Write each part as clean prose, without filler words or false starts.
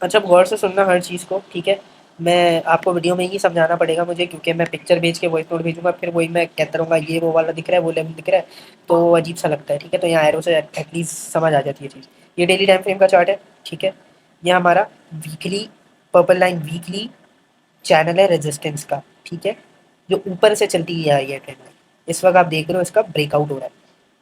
अच्छा, अब गौर से सुनना हर चीज़ को, ठीक है? मैं आपको वीडियो में ही समझाना पड़ेगा मुझे, क्योंकि मैं पिक्चर भेज के वॉइस नोट भेजूँगा, फिर वही मैं कहता रहूँगा ये वो वाला दिख रहा है, वो लेवल दिख रहा है, तो अजीब-सा लगता है, ठीक है? तो यहाँ एरो से एटलीस्ट समझ आ जाती है चीज़। ये डेली टाइम फ्रेम का चार्ट है, ठीक है? ये हमारा weekly purple line weekly channel है रेजिस्टेंस का, ठीक है? जो ऊपर से चलती हुई आ रही है ट्रेंड लाइन। इस वक़्त आप देख रहे हो इसका ब्रेकआउट हो रहा है।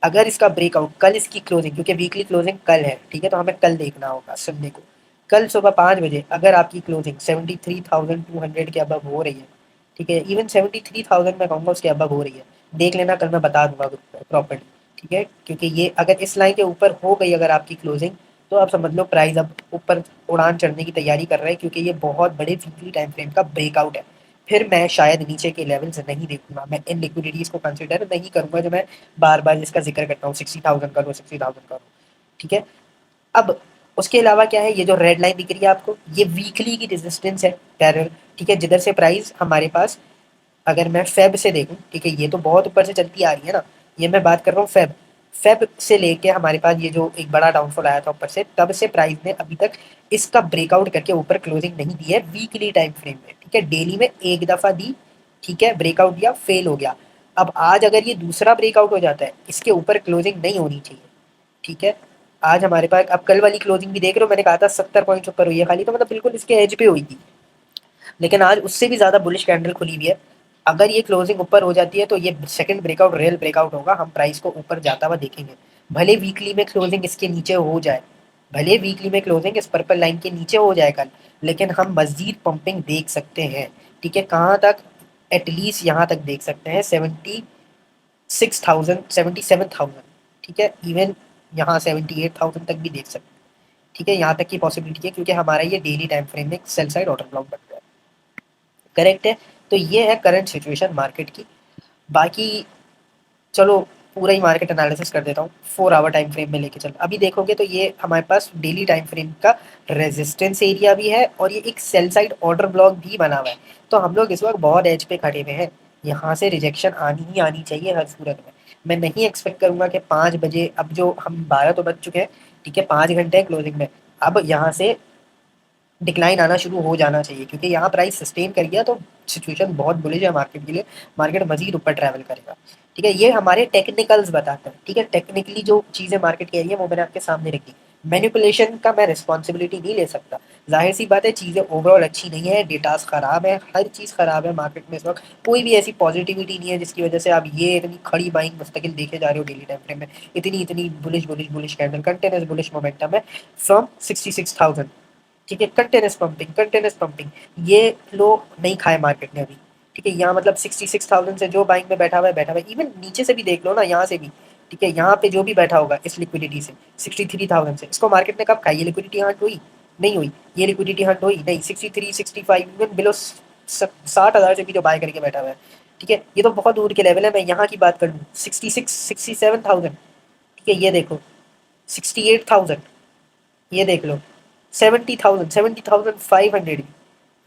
अगर इसका ब्रेकआउट कल इसकी क्लोजिंग, क्योंकि वीकली क्लोजिंग कल है, ठीक है? तो हमें कल देखना होगा संडे को। कल सुबह 5 बजे अगर आपकी क्लोजिंग 73,200 के अबव हो रही है, ठीक है? इवन 73,000 मैं कहूँगा उसके अबव हो रही है। देख लेना, कल मैं बता दूँगा प्रॉपर्ली, ठीक है? क्योंकि ये अगर इस लाइन के ऊपर हो गई अगर आपकी क्लोजिंग, तो आप समझ लो प्राइस अब ऊपर उड़ान चढ़ने की तैयारी कर रहा है, क्योंकि ये बहुत बड़े वीकली टाइम फ्रेम का ब्रेकआउट है। फिर मैं शायद नीचे के लेवल्स नहीं देखूँगा, मैं इन लिक्विडिटीज़ को कंसिडर नहीं करूँगा जो मैं बार-बार जिसका ज़िक्र करता हूँ, 60,000 का लो, 60,000 का लो, ठीक है? अब उसके अलावा क्या है, ये जो रेड लाइन दिख रही है आपको, ये वीकली की रेजिस्टेंस है पैरेलल, ठीक है? जिधर से प्राइस हमारे पास, अगर मैं फेब से देखूँ, ठीक है? ये तो बहुत ऊपर से चलती आ रही है ना, ये मैं बात कर रहा हूँ फेब। फेब से लेके हमारे पास ये जो एक बड़ा डाउनफॉल आया था ऊपर से, तब से प्राइस ने अभी तक इसका ब्रेकआउट करके ऊपर क्लोजिंग नहीं दी है वीकली टाइम फ्रेम में, ठीक है? डेली में एक दफ़ा दी, ठीक है? ब्रेकआउट दिया, फेल हो गया। अब आज अगर ये दूसरा ब्रेकआउट हो जाता है, इसके ऊपर क्लोजिंग नहीं होनी चाहिए, ठीक है? आज हमारे पास, अब कल वाली क्लोजिंग भी देख रहे हो, मैंने कहा था 70 पॉइंट्स ऊपर हुई है खाली, तो मतलब बिल्कुल इसके एज पे हुई थी। लेकिन आज उससे भी ज़्यादा बुलिश कैंडल खुली हुई है। अगर ये क्लोजिंग ऊपर हो जाती है तो ये सेकंड ब्रेकआउट रियल ब्रेकआउट होगा, हम प्राइस को ऊपर जाता हुआ देखेंगे। भले वीकली में क्लोजिंग इसके नीचे हो जाए, भले वीकली में क्लोजिंग इस पर्पल लाइन के नीचे हो जाए कल, लेकिन हम मज़ीद पंपिंग देख सकते हैं, ठीक है? कहाँ तक? एटलीस्ट यहाँ तक देख सकते हैं 76,000, 77,000, ठीक है? इवन यहाँ 78,000 तक भी देख सकते हैं, ठीक है? यहाँ तक की पॉसिबिलिटी है, क्योंकि हमारा ये डेली टाइम फ्रेम में सेल साइड ऑर्डर ब्लॉक बन रहा है। करेक्ट है? तो ये है करंट सिचुएशन मार्केट की। बाकी चलो पूरा ही मार्केट एनालिसिस कर देता हूँ, 4 आवर टाइम फ्रेम में लेके चल। अभी देखोगे तो ये हमारे पास डेली टाइम फ्रेम का रेजिस्टेंस एरिया भी है और ये एक सेल साइड ऑर्डर ब्लॉक भी बना हुआ है। तो हम लोग इस वक्त बहुत एज पे खड़े हुए हैं, यहाँ से रिजेक्शन आनी ही आनी चाहिए हर सूरत में। मैं नहीं एक्सपेक्ट करूंगा कि 5 बजे, अब जो हम 12 तो बज चुके हैं, ठीक है? 5 घंटे हैं क्लोजिंग में, अब यहाँ से डिक्लाइन आना शुरू हो जाना चाहिए, क्योंकि यहाँ प्राइस सस्टेन कर गया तो सिचुएशन बहुत बुलिश है मार्केट के लिए। मार्केट मजीद ऊपर ट्रैवल करेगा, ठीक है? ये हमारे टेक्निकल्स बताते हैं, ठीक है? टेक्निकली जो चीज़ें मार्केट की आ रही है वो मैंने आपके सामने रखी। मैनिपुलेशन का मैं रिस्पॉन्सिबिलिटी नहीं ले सकता। जाहिर सी बात है, चीज़ें ओवरऑल अच्छी नहीं है, डेटास खराब है, हर चीज़ खराब है मार्केट में इस वक्त। कोई भी ऐसी पॉजिटिविटी नहीं है जिसकी वजह से आप ये इतनी खड़ी बाइंग मुस्तकिल देखे जा रहे हो डेली टाइम फ्रेम में। इतनी इतनी bullish bullish bullish candle, continuous bullish momentum है फ्रॉम 66,000, ठीक है? कंटिन्यूस पंपिंग, ये लो नहीं खाए मार्केट ने अभी, ठीक है? यहाँ मतलब 66,000 से जो बाइंग में बैठा हुआ है बैठा हुआ है। इवन नीचे से भी देख लो ना, यहाँ से भी, ठीक है? यहाँ पे जो भी बैठा होगा इस लिक्विडिटी से 63,000 से, इसको मार्केट ने कब खाई? ये लिक्विडिटी हंट हुई नहीं हुई? ये लिक्विडिटी हंट हुई नहीं। 63, 65, इवन बिलो 60,000 से भी जो बाय करके बैठा हुआ है, ठीक है? ये तो बहुत दूर के लेवल है। मैं यहाँ की बात कर लूँ, 66, 67,000, ठीक है? ये देखो 68,000, ये देख लो 70,000, 70,500,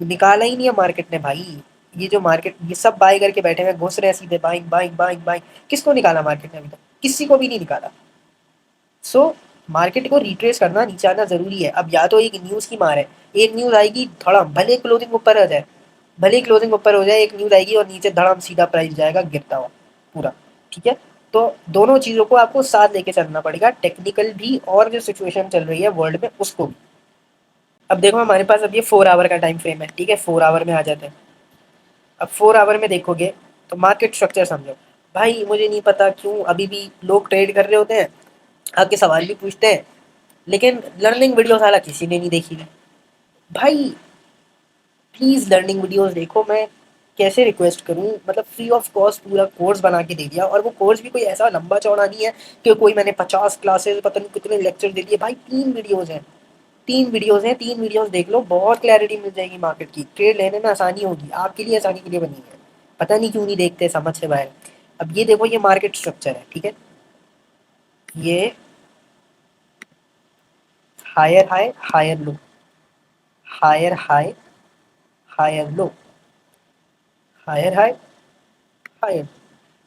निकाला ही नहीं है मार्केट ने भाई। ये जो मार्केट, ये सब बाय करके बैठे हुए घुस रहे हैं सीधे, बाइंग बाइंग बाइंग बाइंग। किसको निकाला मार्केट ने अभी तक? किसी को भी नहीं निकाला। सो मार्केट को रिट्रेस करना, नीचे आना जरूरी है। अब या तो एक न्यूज की मार है, एक न्यूज आएगी धड़म, भले क्लोजिंग ऊपर आ जाए, भले क्लोजिंग ऊपर हो जाए, एक न्यूज आएगी और नीचे धड़म सीधा प्राइस जाएगा गिरता हुआ पूरा, ठीक है? तो दोनों चीजों को आपको साथ लेके चलना पड़ेगा, टेक्निकल भी और जो सिचुएशन चल रही है वर्ल्ड में उसको भी। अब देखो हमारे पास अब ये 4 आवर का टाइम फ्रेम है, ठीक है? 4 आवर में आ जाते हैं। अब 4 आवर में देखोगे तो मार्केट स्ट्रक्चर समझो। भाई मुझे नहीं पता क्यों अभी भी लोग ट्रेड कर रहे होते हैं, आपके सवाल भी पूछते हैं, लेकिन लर्निंग वीडियो साला किसी ने नहीं देखी थी। भाई प्लीज़ लर्निंग वीडियोस देखो। मैं कैसे रिक्वेस्ट करूं, मतलब फ्री ऑफ कॉस्ट पूरा कोर्स बना के दे दिया, और वो कोर्स भी कोई ऐसा लंबा चौड़ा नहीं है कि कोई मैंने 50 क्लासेस पता नहीं कितने लेक्चर दे दिए। भाई 3 वीडियोस हैं, 3 वीडियोस हैं, 3 वीडियोस देख लो, बहुत क्लैरिटी मिल जाएगी मार्केट की। ट्रेड लेने में आसानी होगी, आपके लिए आसानी के लिए बनी है। पता नहीं क्यों नहीं देखते, समझ से बाहर। अब ये देखो, ये मार्केट स्ट्रक्चर है, ठीक है? ये higher high, higher low, higher high, higher low, higher high, higher.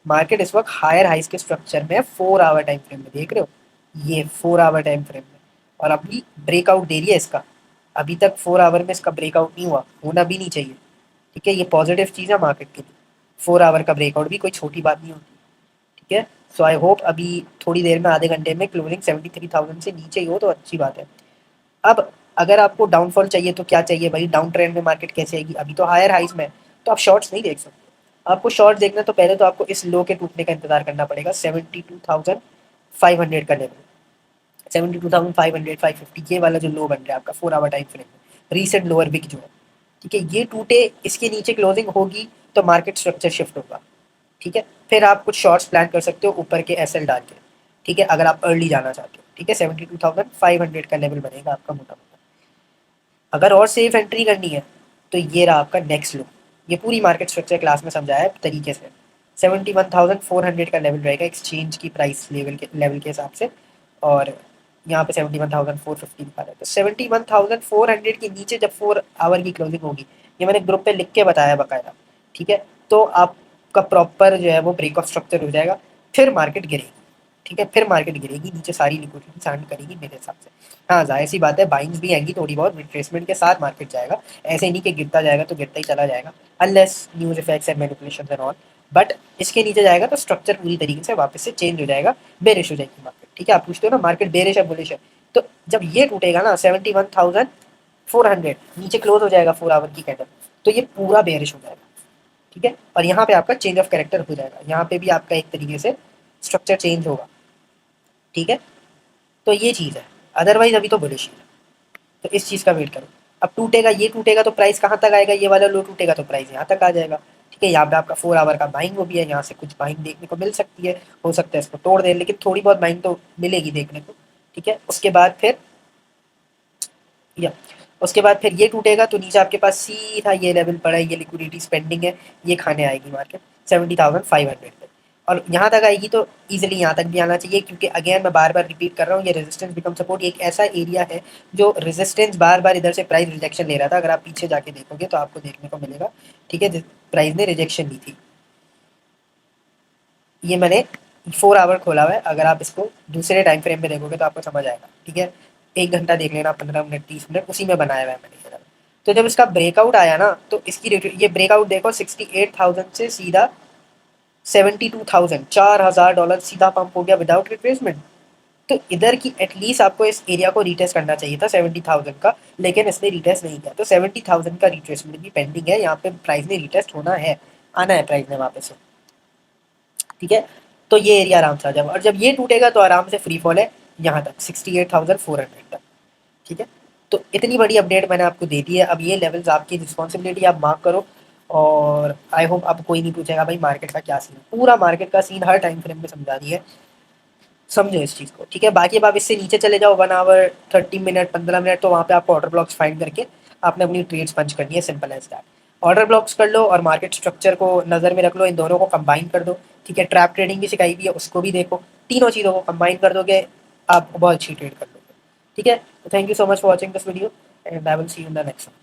Market इस वक्त हायर हाइस के स्ट्रक्चर में 4 आवर टाइम फ्रेम में देख रहे हो, ये 4 आवर टाइम फ्रेम में, और अभी ब्रेकआउट दे रही है इसका, अभी तक 4 आवर में इसका ब्रेकआउट नहीं हुआ, होना भी नहीं चाहिए। ठीक है, ये पॉजिटिव चीज़ है मार्केट के लिए। 4 आवर का ब्रेकआउट भी कोई छोटी बात नहीं होती। ठीक है, सो आई होप अभी थोड़ी देर में, आधे घंटे में क्लोजिंग 73,000 से नीचे ही हो तो अच्छी बात है। अब अगर आपको डाउनफॉल चाहिए तो क्या चाहिए भाई, डाउन ट्रेंड में मार्केट कैसे आएगी, अभी तो हायर हाइज में, तो आप शॉर्ट्स नहीं देख सकते। आपको शॉर्ट देखना तो पहले तो आपको इस लो के टूटने का इंतजार करना पड़ेगा, 72,500 का लेवल, 72,500 550 ये वाला जो लो बन रहा है आपका 4 आवर टाइम फ्रेम में, रीसेंट लोअर बिग जो है। ठीक है, ये टूटे, इसके नीचे क्लोजिंग होगी तो मार्केट स्ट्रक्चर शिफ्ट होगा। ठीक है, फिर आप कुछ शॉर्ट्स प्लान कर सकते हो ऊपर के एसएल डाल के। ठीक है, अगर आप अर्ली जाना चाहते हो। ठीक है, 72,500 का लेवल बनेगा आपका मोटा मोटा। अगर और सेफ एंट्री करनी है तो ये रहा आपका नेक्स्ट लो। ये पूरी मार्केट स्ट्रक्चर क्लास में समझाया है तरीके से। 71,400 का लेवल रहेगा एक्सचेंज की प्राइस लेवल के हिसाब से, और यहाँ पे 71,450 दिखा रहा है। तो 71,400 के नीचे जब 4 आवर की क्लोजिंग होगी, ये मैंने ग्रुप पे लिख के बताया बकायदा। ठीक है, तो आपका प्रॉपर जो है वो ब्रेक ऑफ स्ट्रक्चर हो जाएगा, फिर मार्केट गिरेगी। ठीक है, फिर मार्केट गिरेगी, नीचे सारी लिक्विडिटी स्टार्ट करेगी मेरे हिसाब से। हाँ, जाहिर सी बात है, बाइंग्स भी आएंगी थोड़ी बहुत, रिट्रेसमेंट के साथ मार्केट जाएगा। ऐसे नहीं कि गिरता जाएगा तो गिरता ही चला जाएगा, unless news effects and manipulations and all. But इसके नीचे जाएगा तो स्ट्रक्चर पूरी तरीके से वापस से चेंज हो जाएगा, बेरिश हो जाएगी मार्केट। ठीक है, आप पूछते हो ना मार्केट बेरिश है बुलिश है, तो जब ये टूटेगा ना 71,400 नीचे क्लोज हो जाएगा 4 आवर की कैंडल, तो ये पूरा बेरिश हो जाएगा। ठीक है, और यहाँ पे आपका चेंज ऑफ कैरेक्टर हो जाएगा, यहाँ पे भी आपका एक तरीके से स्ट्रक्चर चेंज होगा। ठीक है, तो ये चीज़ है, अदरवाइज अभी तो बुलिश है। तो इस चीज़ का वेट करो। अब टूटेगा, ये टूटेगा तो प्राइस कहाँ तक आएगा, ये वाला लो टूटेगा तो प्राइस यहाँ तक आ जाएगा। ठीक है, यहाँ पे आपका 4 आवर का बाइंग वो भी है, यहाँ से कुछ बाइंग देखने को मिल सकती है, हो सकता है इसको तोड़ दे, लेकिन थोड़ी बहुत बाइंग तो मिलेगी देखने को। ठीक है, उसके बाद फिर या उसके बाद फिर ये टूटेगा तो नीचे आपके पास सीधा ये लेवल पड़ा है, ये लिक्विडिटी स्पेंडिंग है, ये खाने आएगी मार्केट 70,500 पे। और यहाँ तक आएगी तो इजीली यहाँ तक भी आना चाहिए, क्योंकि अगेन मैं बार बार रिपीट कर रहा हूँ, ये रेजिस्टेंस बिकम सपोर्ट एक ऐसा एरिया है जो रेजिस्टेंस बार बार इधर से प्राइस रिजेक्शन ले रहा था। अगर आप पीछे जाके देखोगे तो आपको देखने को मिलेगा। ठीक है, प्राइस ने रिजेक्शन ली थी। ये मैंने 4 आवर खोला हुआ है, अगर आप इसको दूसरे टाइम फ्रेम में देखोगे तो आपको समझ आएगा। ठीक है, 1 घंटा देख लेना, 15 मिनट 30 मिनट उसी में बनाया हुआ है मैंने। तो जब इसका ब्रेकआउट आया ना तो इसकी ये ब्रेकआउट देखो 68,000 से सीधा 72,000, $4,000 सीधा पंप हो गया विदाउट रिट्रेसमेंट। तो इधर की एटलीस्ट आपको इस एरिया को रिटेस्ट करना चाहिए था 70,000 का, लेकिन इसने रिटेस्ट नहीं किया। तो 70,000 का रिट्रेसमेंट भी पेंडिंग है, यहाँ पे प्राइस ने रिटेस्ट होना है, आना है प्राइस ने वापस से। ठीक है, तो ये एरिया आराम से आ जाएगा, और जब ये टूटेगा तो आराम से फ्री फॉल है यहाँ तक 68,400 तक। ठीक है, तो इतनी बड़ी अपडेट मैंने आपको दे दी है। अब ये लेवल्स आपकी रिस्पॉन्सिबिलिटी, आप मार्क करो। और आई होप अब कोई नहीं पूछेगा भाई मार्केट का क्या सीन, पूरा मार्केट का सीन हर टाइम फ्रेम में समझा दी है, समझो इस चीज़ को। ठीक है, बाकी अब आप इससे नीचे चले जाओ 1 आवर 30 मिनट 15 मिनट, तो वहाँ पे आपको ऑर्डर ब्लॉक्स फाइंड करके आपने अपनी ट्रेड्स पंच करनी है, simple as that. Order blocks कर लो और मार्केट स्ट्रक्चर को नज़र में रख लो, इन दोनों को कंबाइन कर दो। ठीक है, ट्रैप ट्रेडिंग भी सिखाई हुई है, उसको भी देखो। तीनों चीज़ों को कंबाइन कर दोगे, आप बहुत अच्छी ट्रेड कर लोगे। ठीक है, thank you so much for watching this video and I will see you in the next one.